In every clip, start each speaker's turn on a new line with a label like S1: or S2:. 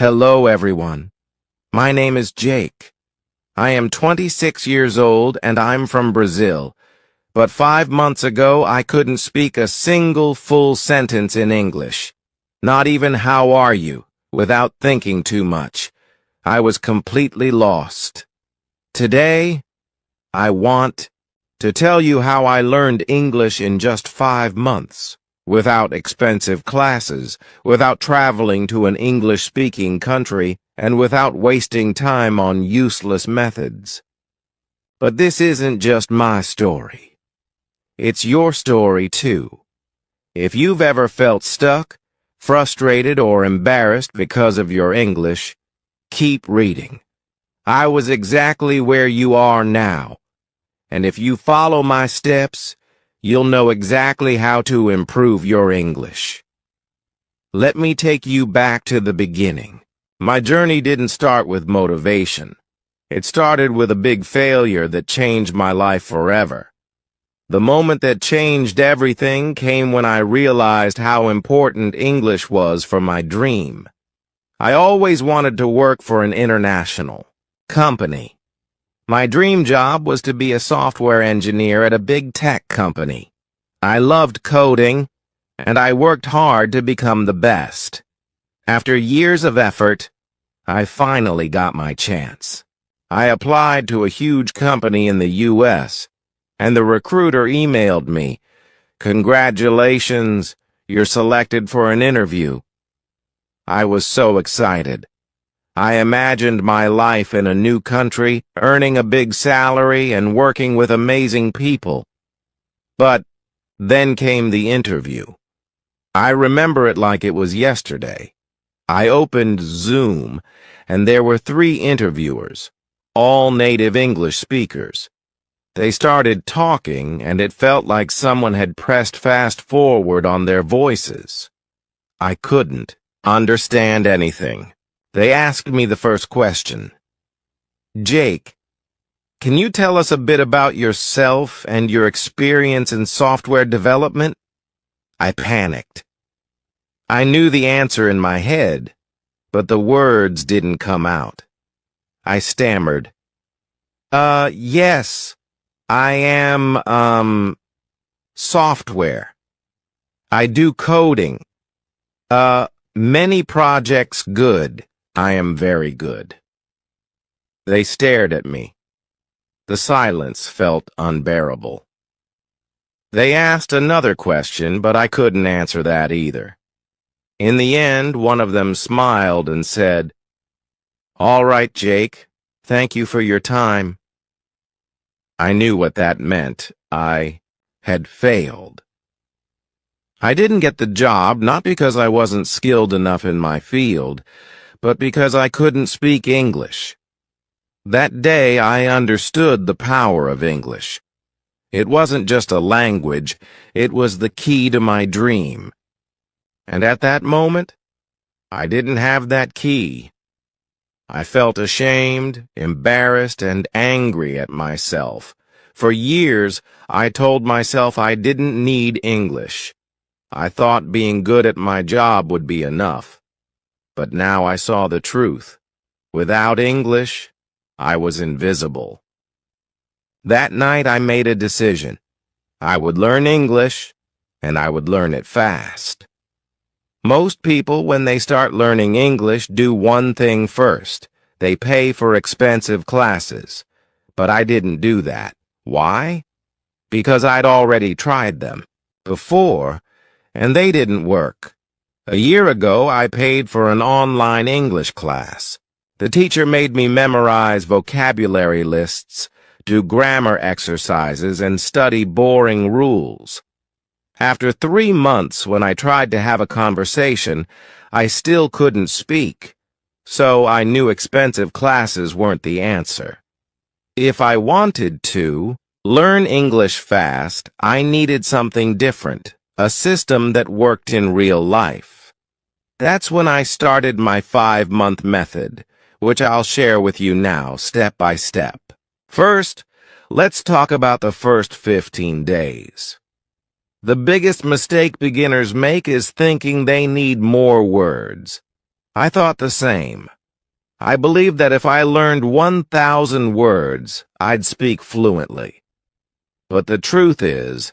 S1: Hello, everyone. My name is Jake. I am 26 years old and I'm from Brazil. But 5 months ago, I couldn't speak a single full sentence in English. Not even "how are you?" without thinking too much. I was completely lost. Today, I want to tell you how I learned English in just 5 months, without expensive classes, without traveling to an English-speaking country, and without wasting time on useless methods. But this isn't just my story. It's your story, too. If you've ever felt stuck, frustrated, or embarrassed because of your English, keep reading. I was exactly where you are now. And if you follow my steps, you'll know exactly how to improve your English. Let me take you back to the beginning. My journey didn't start with motivation. It started with a big failure that changed my life forever. The moment that changed everything came when I realized how important English was for my dream. I always wanted to work for an international company. My dream job was to be a software engineer at a big tech company. I loved coding, and I worked hard to become the best. After years of effort, I finally got my chance. I applied to a huge company in the U.S., and the recruiter emailed me, "Congratulations, you're selected for an interview." I was so excited. I imagined my life in a new country, earning a big salary and working with amazing people. But then came the interview. I remember it like it was yesterday. I opened Zoom, and there were 3 interviewers, all native English speakers. They started talking, and it felt like someone had pressed fast forward on their voices. I couldn't understand anything. They asked me the first question. "Jake, can you tell us a bit about yourself and your experience in software development?" I panicked. I knew the answer in my head, but the words didn't come out. I stammered. Yes, I am, software. I do coding. Many projects good. I am very good." They stared at me. The silence felt unbearable. They asked another question, but I couldn't answer that either. In the end, one of them smiled and said, "All right, Jake, thank you for your time." I knew what that meant. I had failed. I didn't get the job, not because I wasn't skilled enough in my field, but because I couldn't speak English. That day, I understood the power of English. It wasn't just a language, it was the key to my dream. And at that moment, I didn't have that key. I felt ashamed, embarrassed, and angry at myself. For years, I told myself I didn't need English. I thought being good at my job would be enough. But now I saw the truth. Without English, I was invisible. That night I made a decision. I would learn English, and I would learn it fast. Most people, when they start learning English, do one thing first. They pay for expensive classes. But I didn't do that. Why? Because I'd already tried them before, and they didn't work. A year ago, I paid for an online English class. The teacher made me memorize vocabulary lists, do grammar exercises, and study boring rules. After 3 months, when I tried to have a conversation, I still couldn't speak. So I knew expensive classes weren't the answer. If I wanted to learn English fast, I needed something different, a system that worked in real life. That's when I started my 5-month method, which I'll share with you now, step by step. First, let's talk about the first 15 days. The biggest mistake beginners make is thinking they need more words. I thought the same. I believed that if I learned 1,000 words, I'd speak fluently. But the truth is,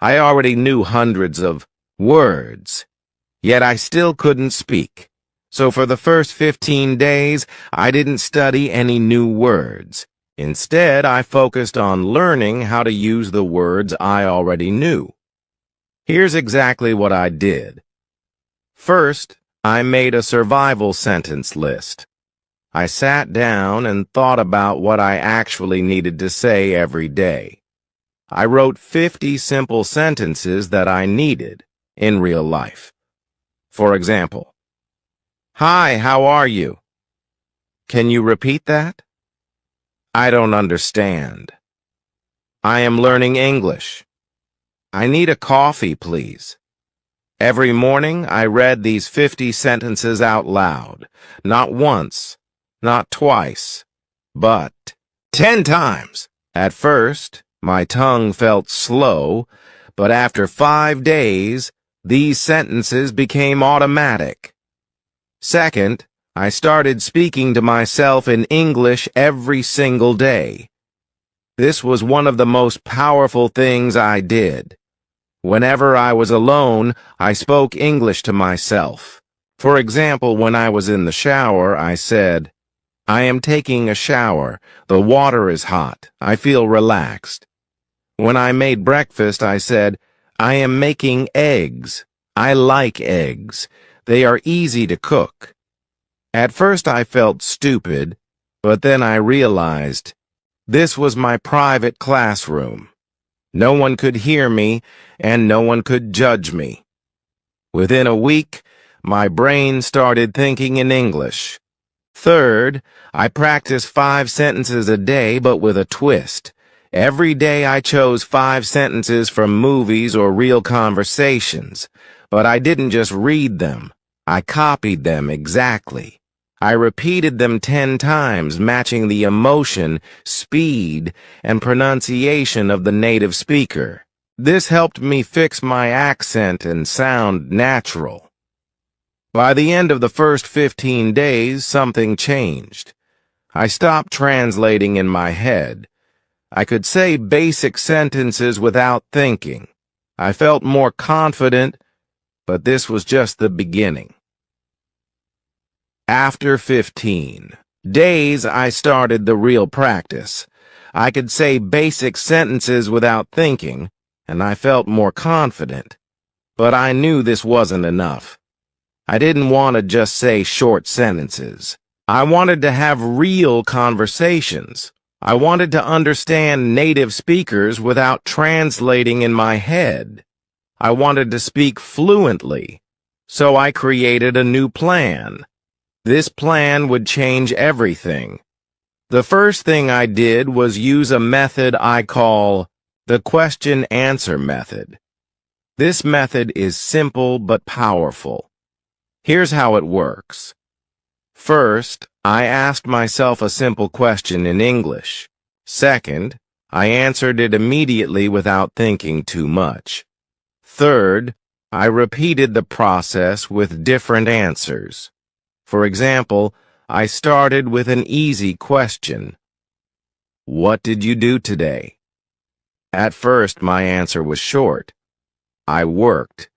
S1: I already knew hundreds of words, yet I still couldn't speak. So for the first 15 days, I didn't study any new words. Instead, I focused on learning how to use the words I already knew. Here's exactly what I did. First, I made a survival sentence list. I sat down and thought about what I actually needed to say every day. I wrote 50 simple sentences that I needed in real life. For example, "Hi, how are you?" Can you repeat that? I don't understand. I am learning English. I need a coffee, please. Every morning, I read these 50 sentences out loud. Not once, not twice, but 10 times. At first, my tongue felt slow, but after 5 days, these sentences became automatic. Second, I started speaking to myself in English every single day. This was one of the most powerful things I did. Whenever I was alone, I spoke English to myself. For example, when I was in the shower, I said, "I am taking a shower. The water is hot. I feel relaxed." When I made breakfast, I said, "I am making eggs. I like eggs. They are easy to cook." At first I felt stupid, but then I realized this was my private classroom. No one could hear me, and no one could judge me. Within a week, my brain started thinking in English. Third, I practiced 5 sentences a day, but with a twist. Every day I chose 5 sentences from movies or real conversations, but I didn't just read them. I copied them exactly. I repeated them 10 times, matching the emotion, speed, and pronunciation of the native speaker. This helped me fix my accent and sound natural. By the end of the first 15 days, something changed. I stopped translating in my head. I could say basic sentences without thinking. I felt more confident, but this was just the beginning. After 15 days, I started the real practice. I could say basic sentences without thinking, and I felt more confident. But I knew this wasn't enough. I didn't want to just say short sentences. I wanted to have real conversations. I wanted to understand native speakers without translating in my head. I wanted to speak fluently, so I created a new plan. This plan would change everything. The first thing I did was use a method I call the question-answer method. This method is simple but powerful. Here's how it works. First, I asked myself a simple question in English. Second, I answered it immediately without thinking too much. Third, I repeated the process with different answers. For example, I started with an easy question. What did you do today? At first, my answer was short. I worked,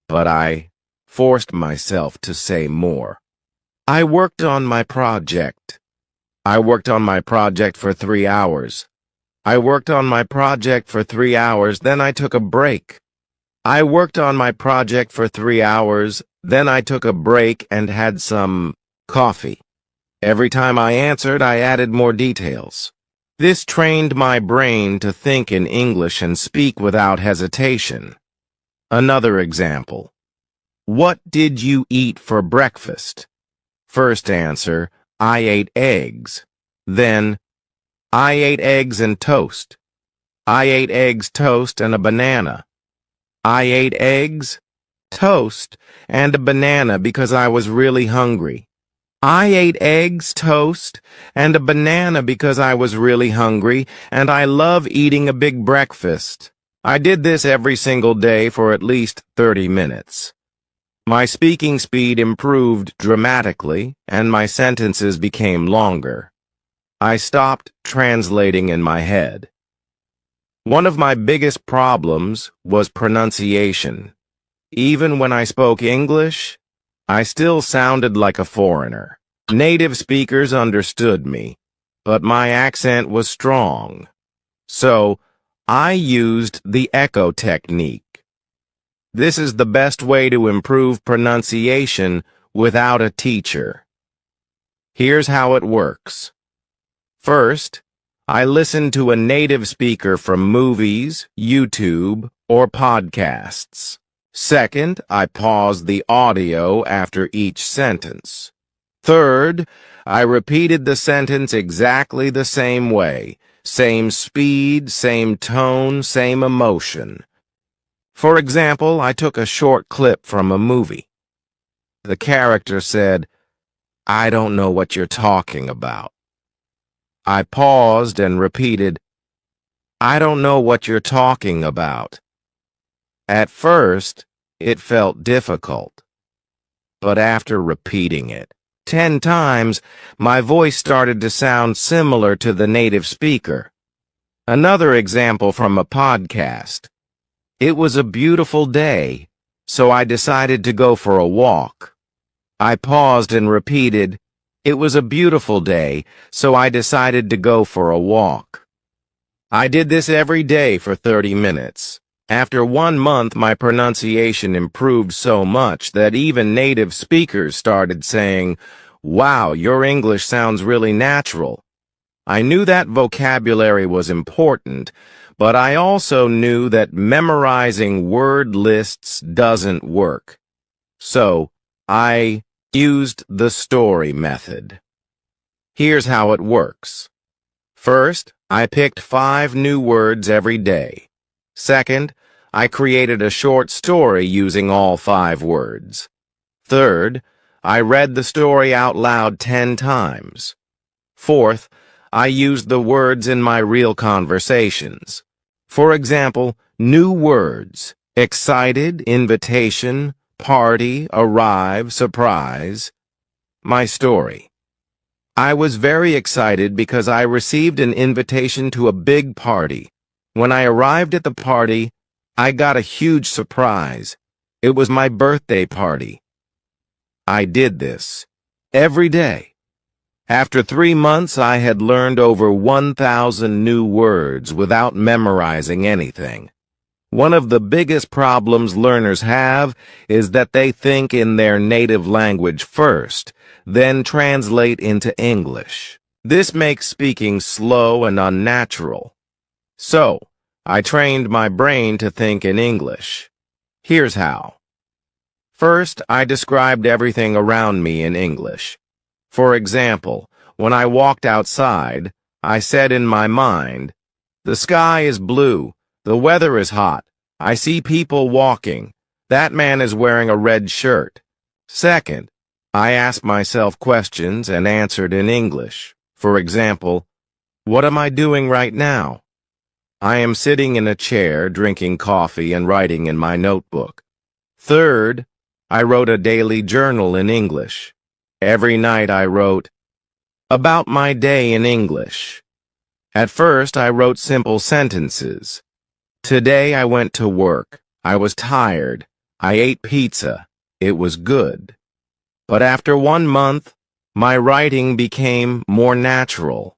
S1: but I forced myself to say more. I worked on my project. I worked on my project for 3 hours. I worked on my project for 3 hours, then I took a break. I worked on my project for 3 hours, then I took a break and had some coffee. Every time I answered, I added more details. This trained my brain to think in English and speak without hesitation. Another example. What did you eat for breakfast? First answer, I ate eggs. Then, I ate eggs and toast. I ate eggs, toast, and a banana. I ate eggs, toast, and a banana because I was really hungry. I ate eggs, toast, and a banana because I was really hungry, and I love eating a big breakfast. I did this every single day for at least 30 minutes. My speaking speed improved dramatically, and my sentences became longer. I stopped translating in my head. One of my biggest problems was pronunciation. Even when I spoke English, I still sounded like a foreigner. Native speakers understood me, but my accent was strong. So, I used the echo technique. This is the best way to improve pronunciation without a teacher. Here's how it works. First, I listen to a native speaker from movies, YouTube, or podcasts. Second, I pause the audio after each sentence. Third, I repeated the sentence exactly the same way. Same speed, same tone, same emotion. For example, I took a short clip from a movie. The character said, "I don't know what you're talking about." I paused and repeated, "I don't know what you're talking about." At first, it felt difficult. But after repeating it 10 times, my voice started to sound similar to the native speaker. Another example from a podcast. It was a beautiful day, so I decided to go for a walk. I paused and repeated, "It was a beautiful day, so I decided to go for a walk." I did this every day for 30 minutes. After 1 month, my pronunciation improved so much that even native speakers started saying, "Wow, your English sounds really natural." I knew that vocabulary was important, but I also knew that memorizing word lists doesn't work. So, I used the story method. Here's how it works. First, I picked 5 new words every day. Second, I created a short story using all 5 words. Third, I read the story out loud 10 times. Fourth, I used the words in my real conversations. For example, new words: excited, invitation, party, arrive, surprise. My story. I was very excited because I received an invitation to a big party. When I arrived at the party, I got a huge surprise. It was my birthday party. I did this every day. After 3 months, I had learned over 1,000 new words without memorizing anything. One of the biggest problems learners have is that they think in their native language first, then translate into English. This makes speaking slow and unnatural. So, I trained my brain to think in English. Here's how. First, I described everything around me in English. For example, when I walked outside, I said in my mind, "The sky is blue, the weather is hot, I see people walking, that man is wearing a red shirt." Second, I asked myself questions and answered in English. For example, what am I doing right now? I am sitting in a chair, drinking coffee and writing in my notebook. Third, I wrote a daily journal in English. Every night I wrote about my day in English. At first, I wrote simple sentences. Today I went to work. I was tired. I ate pizza. It was good. But after 1 month, my writing became more natural.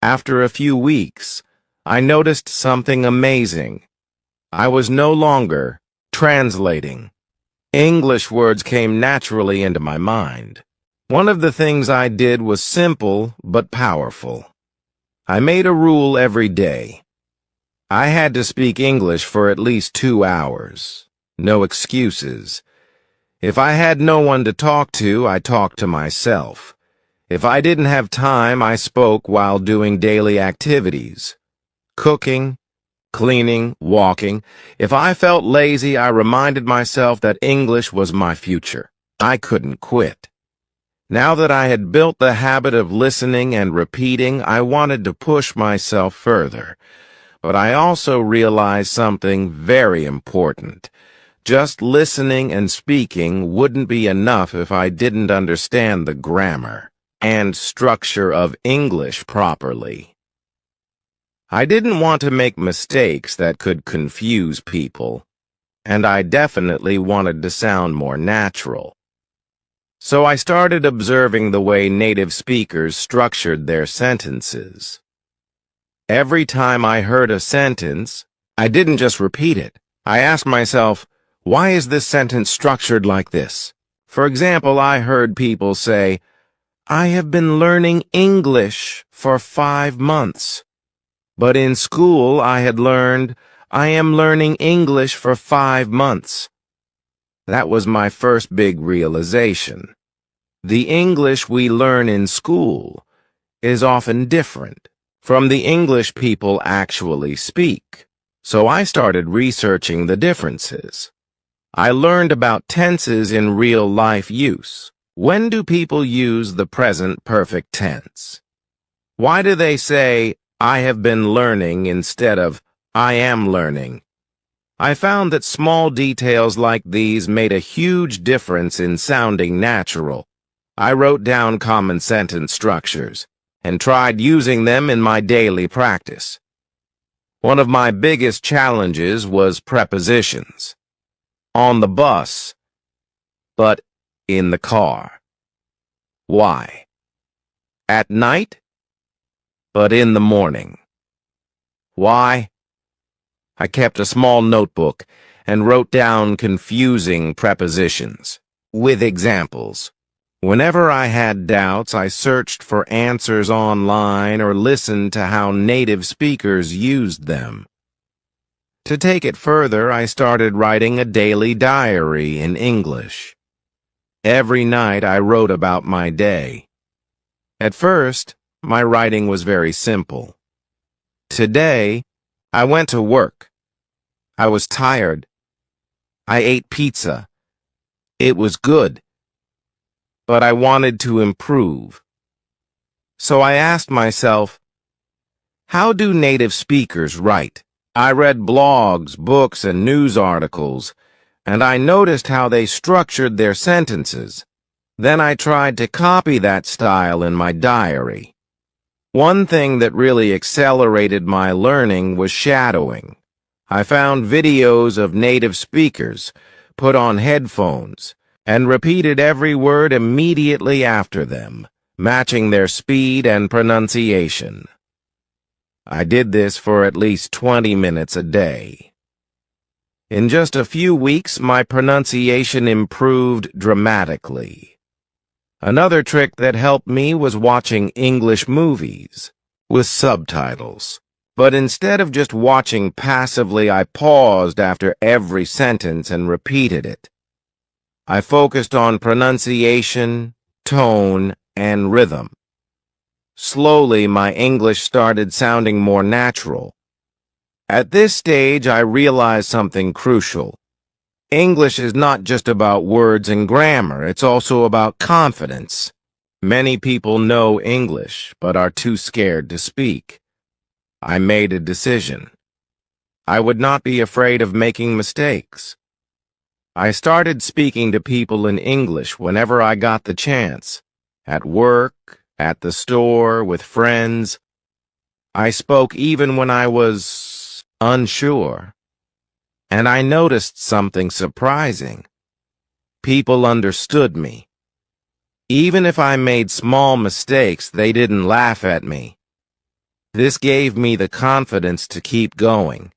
S1: After a few weeks, I noticed something amazing. I was no longer translating. English words came naturally into my mind. One of the things I did was simple but powerful. I made a rule every day. I had to speak English for at least 2 hours. No excuses. If I had no one to talk to, I talked to myself. If I didn't have time, I spoke while doing daily activities. Cooking, cleaning, walking. If I felt lazy, I reminded myself that English was my future. I couldn't quit. Now that I had built the habit of listening and repeating, I wanted to push myself further. But I also realized something very important. Just listening and speaking wouldn't be enough if I didn't understand the grammar and structure of English properly. I didn't want to make mistakes that could confuse people, and I definitely wanted to sound more natural. So I started observing the way native speakers structured their sentences. Every time I heard a sentence, I didn't just repeat it. I asked myself, why is this sentence structured like this? For example, I heard people say, I have been learning English for 5 months. But in school, I had learned, I am learning English for 5 months. That was my first big realization. The English we learn in school is often different from the English people actually speak. So I started researching the differences. I learned about tenses in real-life use. When do people use the present perfect tense? Why do they say, I have been learning instead of, I am learning? I found that small details like these made a huge difference in sounding natural. I wrote down common sentence structures and tried using them in my daily practice. One of my biggest challenges was prepositions. On the bus, but in the car. Why? At night, but in the morning. Why? I kept a small notebook and wrote down confusing prepositions with examples. Whenever I had doubts, I searched for answers online or listened to how native speakers used them. To take it further, I started writing a daily diary in English. Every night I wrote about my day. At first, my writing was very simple. Today, I went to work. I was tired. I ate pizza. It was good. But I wanted to improve. So I asked myself, how do native speakers write? I read blogs, books, and news articles, and I noticed how they structured their sentences. Then I tried to copy that style in my diary. One thing that really accelerated my learning was shadowing. I found videos of native speakers, put on headphones, and repeated every word immediately after them, matching their speed and pronunciation. I did this for at least 20 minutes a day. In just a few weeks, my pronunciation improved dramatically. Another trick that helped me was watching English movies with subtitles. But instead of just watching passively, I paused after every sentence and repeated it. I focused on pronunciation, tone, and rhythm. Slowly, my English started sounding more natural. At this stage, I realized something crucial. English is not just about words and grammar, it's also about confidence. Many people know English, but are too scared to speak. I made a decision. I would not be afraid of making mistakes. I started speaking to people in English whenever I got the chance, at work, at the store, with friends. I spoke even when I was unsure. And I noticed something surprising. People understood me. Even if I made small mistakes, they didn't laugh at me. This gave me the confidence to keep going.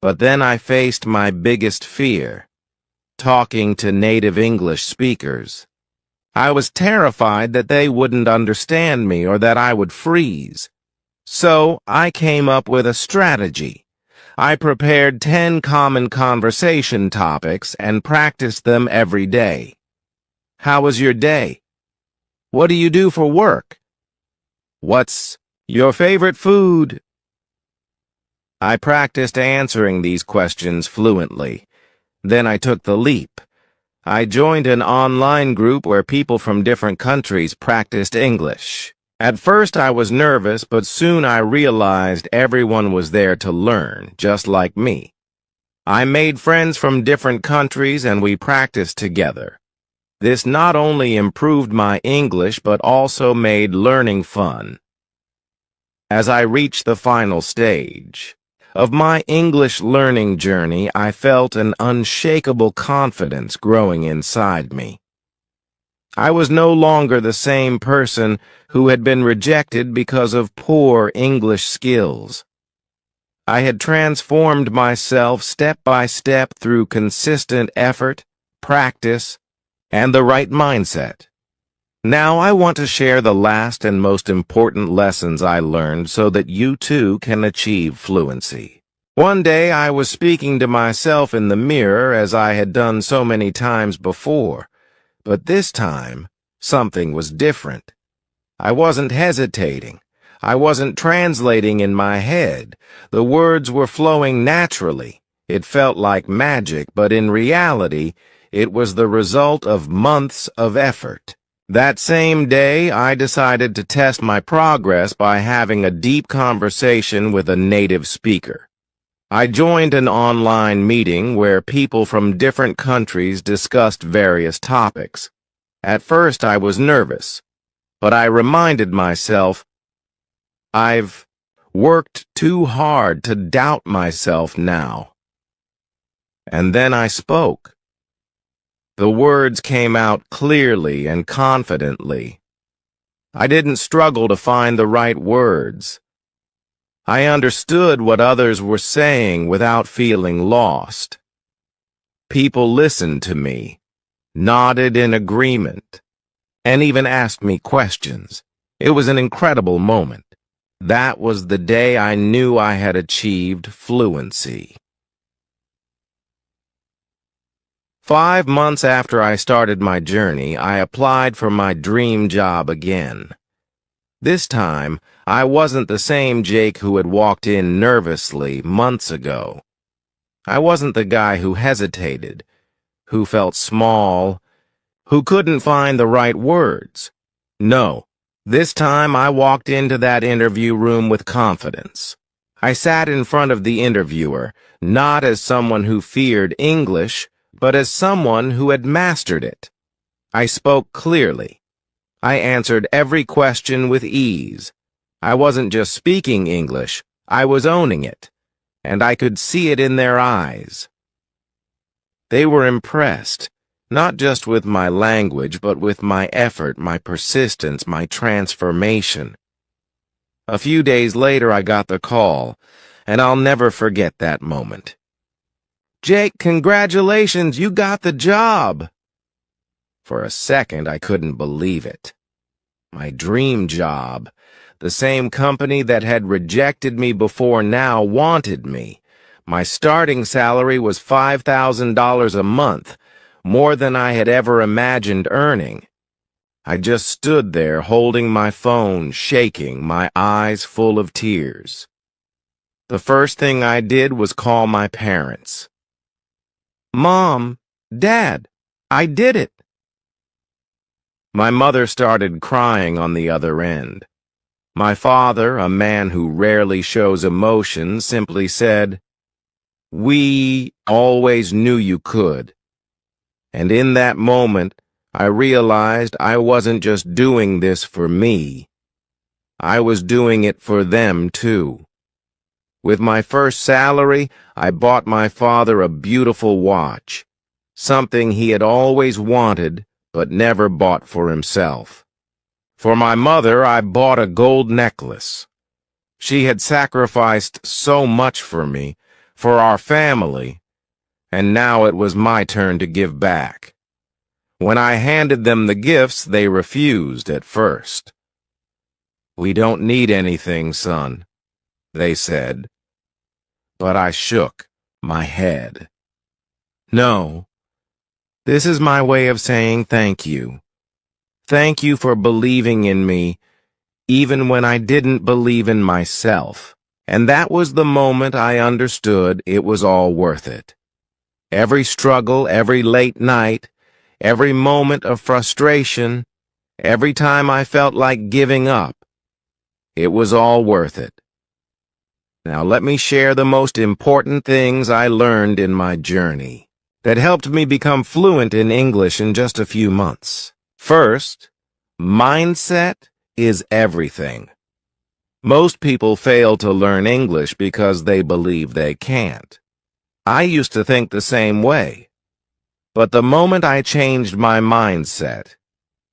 S1: But then I faced my biggest fear, talking to native English speakers. I was terrified that they wouldn't understand me or that I would freeze. So I came up with a strategy. I prepared 10 common conversation topics and practiced them every day. How was your day? What do you do for work? What's your favorite food? I practiced answering these questions fluently. Then I took the leap. I joined an online group where people from different countries practiced English. At first I was nervous, but soon I realized everyone was there to learn, just like me. I made friends from different countries and we practiced together. This not only improved my English but also made learning fun. As I reached the final stage of my English learning journey, I felt an unshakable confidence growing inside me. I was no longer the same person who had been rejected because of poor English skills. I had transformed myself step by step through consistent effort, practice, and the right mindset. Now I want to share the last and most important lessons I learned so that you too can achieve fluency. One day I was speaking to myself in the mirror as I had done so many times before, but this time something was different. I wasn't hesitating. I wasn't translating in my head. The words were flowing naturally. It felt like magic, but in reality, it was the result of months of effort. That same day, I decided to test my progress by having a deep conversation with a native speaker. I joined an online meeting where people from different countries discussed various topics. At first, I was nervous, but I reminded myself, I've worked too hard to doubt myself now. And then I spoke. The words came out clearly and confidently. I didn't struggle to find the right words. I understood what others were saying without feeling lost. People listened to me, nodded in agreement, and even asked me questions. It was an incredible moment. That was the day I knew I had achieved fluency. 5 months after I started my journey, I applied for my dream job again. This time, I wasn't the same Jake who had walked in nervously months ago. I wasn't the guy who hesitated, who felt small, who couldn't find the right words. No. This time I walked into that interview room with confidence. I sat in front of the interviewer, not as someone who feared English, but as someone who had mastered it. I spoke clearly. I answered every question with ease. I wasn't just speaking English, I was owning it, and I could see it in their eyes. They were impressed. Not just with my language, but with my effort, my persistence, my transformation. A few days later, I got the call, and I'll never forget that moment. Jake, congratulations, you got the job! For a second, I couldn't believe it. My dream job, the same company that had rejected me before now wanted me. My starting salary was $5,000 a month, more than I had ever imagined earning. I just stood there holding my phone, shaking, my eyes full of tears. The first thing I did was call my parents. Mom, Dad, I did it. My mother started crying on the other end. My father, a man who rarely shows emotion, simply said, "We always knew you could." And in that moment, I realized I wasn't just doing this for me. I was doing it for them, too. With my first salary, I bought my father a beautiful watch, something he had always wanted but never bought for himself. For my mother, I bought a gold necklace. She had sacrificed so much for me, for our family, and now it was my turn to give back. When I handed them the gifts, they refused at first. "We don't need anything, son," they said. But I shook my head. "No, this is my way of saying thank you. Thank you for believing in me, even when I didn't believe in myself." And that was the moment I understood it was all worth it. Every struggle, every late night, every moment of frustration, every time I felt like giving up, it was all worth it. Now let me share the most important things I learned in my journey that helped me become fluent in English in just a few months. First, mindset is everything. Most people fail to learn English because they believe they can't. I used to think the same way. But the moment I changed my mindset,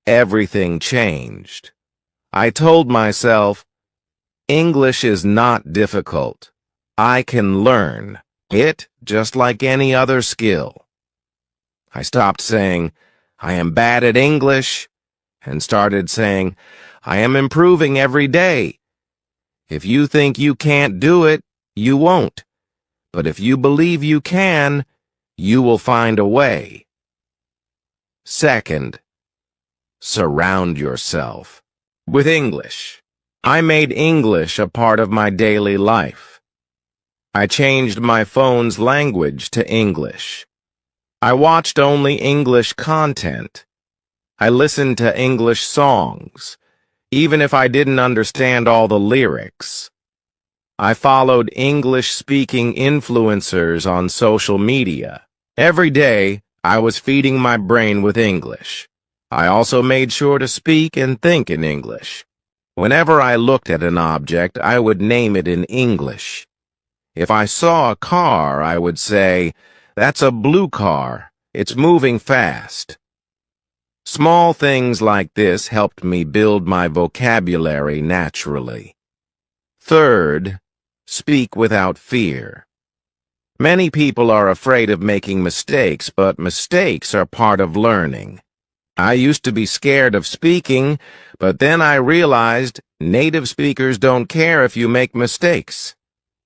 S1: everything changed. I told myself, English is not difficult. I can learn it just like any other skill. I stopped saying, I am bad at English, and started saying, I am improving every day. If you think you can't do it, you won't. But if you believe you can, you will find a way. Second, surround yourself with English. I made English a part of my daily life. I changed my phone's language to English. I watched only English content. I listened to English songs, even if I didn't understand all the lyrics. I followed English-speaking influencers on social media. Every day, I was feeding my brain with English. I also made sure to speak and think in English. Whenever I looked at an object, I would name it in English. If I saw a car, I would say, "That's a blue car. It's moving fast." Small things like this helped me build my vocabulary naturally. Third, speak without fear. Many people are afraid of making mistakes, but mistakes are part of learning. I used to be scared of speaking, but then I realized native speakers don't care if you make mistakes.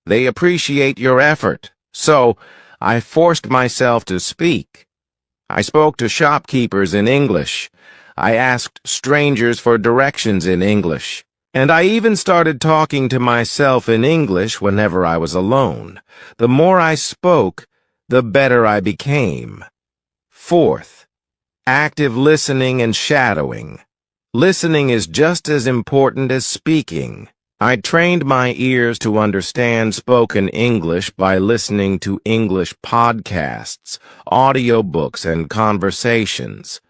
S1: They appreciate your effort, so I forced myself to speak. I spoke to shopkeepers in English. I asked strangers for directions in English. And I even started talking to myself in English whenever I was alone. The more I spoke, the better I became. Fourth, active listening and shadowing. Listening is just as important as speaking. I trained my ears to understand spoken English by listening to English podcasts, audiobooks, and conversations.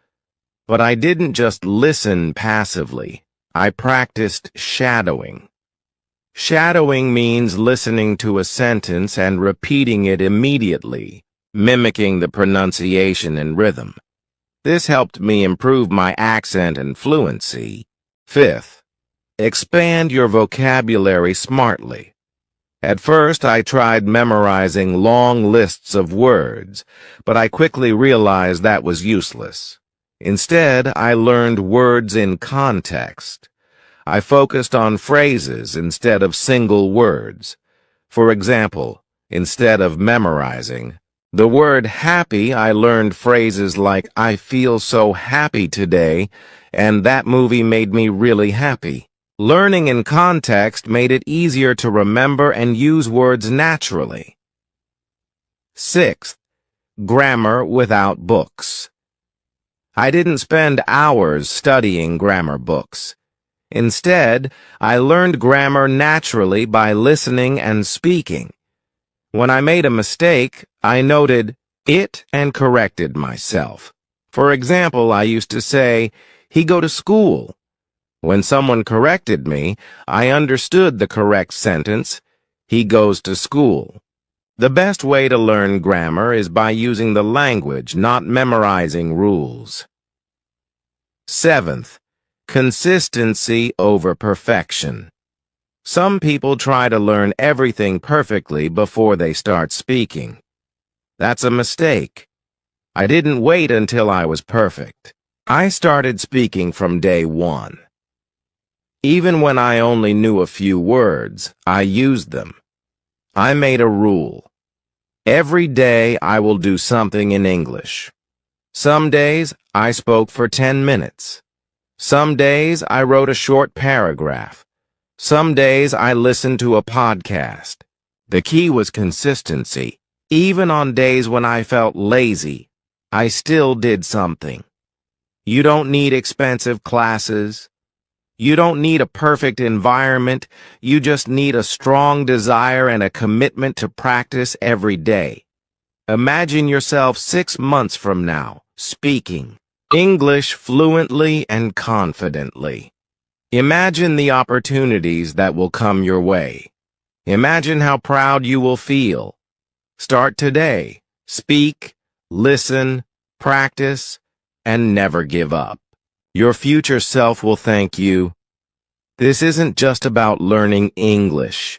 S1: But I didn't just listen passively. I practiced shadowing. Shadowing means listening to a sentence and repeating it immediately, mimicking the pronunciation and rhythm. This helped me improve my accent and fluency. Fifth, expand your vocabulary smartly. At first, I tried memorizing long lists of words, but I quickly realized that was useless. Instead, I learned words in context. I focused on phrases instead of single words. For example, instead of memorizing the word happy, I learned phrases like, I feel so happy today, and that movie made me really happy. Learning in context made it easier to remember and use words naturally. Sixth, grammar without books. I didn't spend hours studying grammar books. Instead, I learned grammar naturally by listening and speaking. When I made a mistake, I noted it and corrected myself. For example, I used to say, "He go to school." When someone corrected me, I understood the correct sentence, "He goes to school." The best way to learn grammar is by using the language, not memorizing rules. Seventh, consistency over perfection. Some people try to learn everything perfectly before they start speaking. That's a mistake. I didn't wait until I was perfect. I started speaking from day one. Even when I only knew a few words, I used them. I made a rule. Every day I will do something in English. Some days I spoke for 10 minutes. Some days I wrote a short paragraph. Some days I listened to a podcast. The key was consistency. Even on days when I felt lazy, I still did something. You don't need expensive classes. You don't need a perfect environment. You just need a strong desire and a commitment to practice every day. Imagine yourself 6 months from now, speaking English fluently and confidently. Imagine the opportunities that will come your way. Imagine how proud you will feel. Start today. Speak, listen, practice, and never give up. Your future self will thank you. This isn't just about learning English.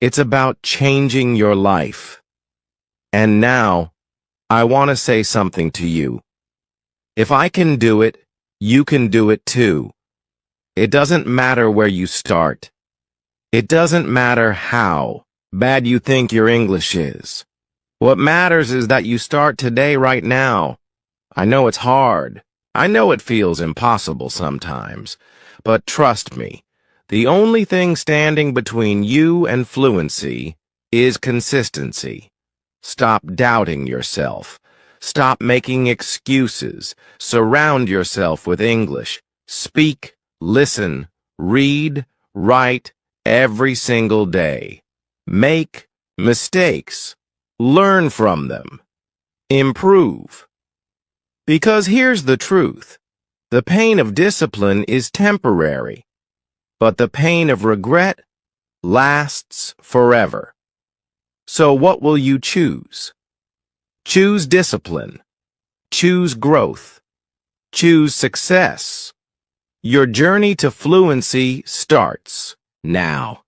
S1: It's about changing your life. And now, I want to say something to you. If I can do it, you can do it too. It doesn't matter where you start. It doesn't matter how bad you think your English is. What matters is that you start today right now. I know it's hard. I know it feels impossible sometimes. But trust me, the only thing standing between you and fluency is consistency. Stop doubting yourself. Stop making excuses. Surround yourself with English. Speak, listen, read, write every single day. Make mistakes. Learn from them. Improve. Because here's the truth. The pain of discipline is temporary, but the pain of regret lasts forever. So what will you choose? Choose discipline. Choose growth. Choose success. Your journey to fluency starts now.